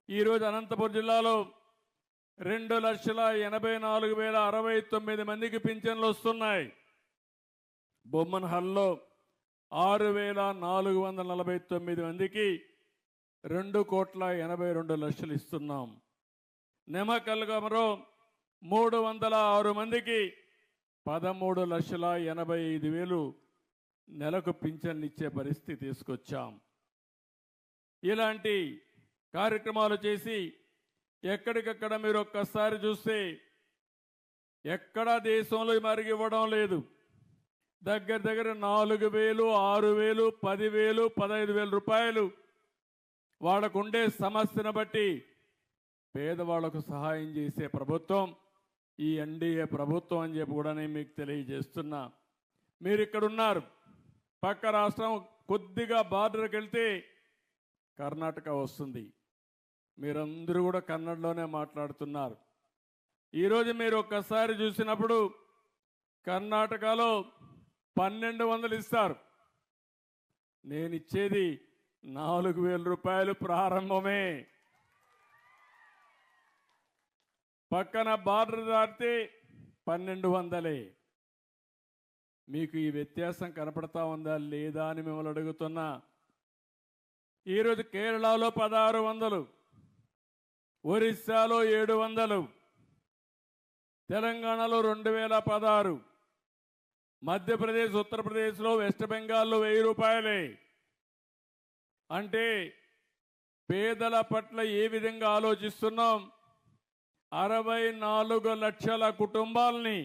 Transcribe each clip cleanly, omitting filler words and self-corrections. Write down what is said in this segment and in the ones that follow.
ఈరోజు అనంతపురం జిల్లాలో 2,84,069 మందికి పింఛన్లు వస్తున్నాయి. బొమ్మన్హల్లో 6,449 మందికి 2,82,00,000 ఇస్తున్నాం. నెమకల్గమలో 306 మందికి 13,85,000 నెలకు పింఛన్లు ఇచ్చే పరిస్థితి తీసుకొచ్చాం. ఇలాంటి కార్యక్రమాలు చేసి ఎక్కడికక్కడ మీరు ఒక్కసారి చూస్తే ఎక్కడా దేశంలో మరిగి ఇవ్వడం లేదు. దగ్గర దగ్గర 4,000, 6,000, 10,000, 15,000 రూపాయలు వాళ్ళకుండే సమస్యను బట్టి పేదవాళ్లకు సహాయం చేసే ప్రభుత్వం ఈ ఎన్డీఏ ప్రభుత్వం అని చెప్పి కూడా నేను మీకు తెలియజేస్తున్నా. మీరు ఇక్కడ ఉన్నారు, పక్క రాష్ట్రం కొద్దిగా బార్డర్కి వెళ్తే కర్ణాటక వస్తుంది. మీరందరూ కూడా కన్నడలోనే మాట్లాడుతున్నారు. ఈరోజు మీరు ఒక్కసారి చూసినప్పుడు కర్ణాటకలో 1,200 ఇస్తారు. నేను ఇచ్చేది 4,000 రూపాయలు ప్రారంభమే. పక్కన బార్డర్ దాటితే 1,200. మీకు ఈ వ్యత్యాసం కనపడతా ఉందా లేదా అని మిమ్మల్ని అడుగుతున్నా. ఈరోజు కేరళలో 1,600, ఒరిస్సాలో 700, తెలంగాణలో 2,016, మధ్యప్రదేశ్, ఉత్తరప్రదేశ్లో, వెస్ట్ బెంగాల్లో 1,000 రూపాయలే. అంటే పేదల పట్ల ఏ విధంగా ఆలోచిస్తున్నాం? 64 లక్షల కుటుంబాలని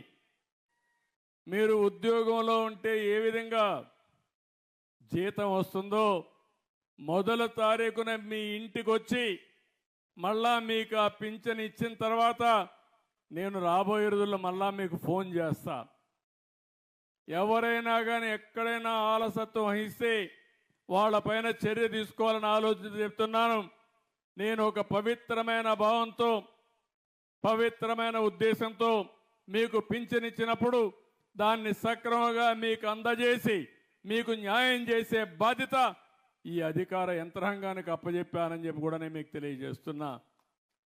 మీరు ఉద్యోగంలో ఉంటే ఏ విధంగా జీతం వస్తుందో మొదటి తారీఖున మీ ఇంటికి వచ్చి మళ్ళా మీకు ఆ పింఛన్ ఇచ్చిన తర్వాత నేను రాబోయే రోజుల్లో మళ్ళా మీకు ఫోన్ చేస్తా. ఎవరైనా కానీ ఎక్కడైనా ఆలసత్వం వహిస్తే వాళ్ళపైన చర్య తీసుకోవాలని ఆలోచన చెప్తున్నాను. నేను ఒక పవిత్రమైన భావంతో, పవిత్రమైన ఉద్దేశంతో మీకు పింఛన్ ఇచ్చినప్పుడు దాన్ని సక్రమంగా మీకు అందజేసి మీకు న్యాయం చేసే బాధ్యత ఈ అధికార యంత్రాంగానికి అప్పచెప్పానని చెప్పి కూడా నేను మీకు తెలియజేస్తున్నా.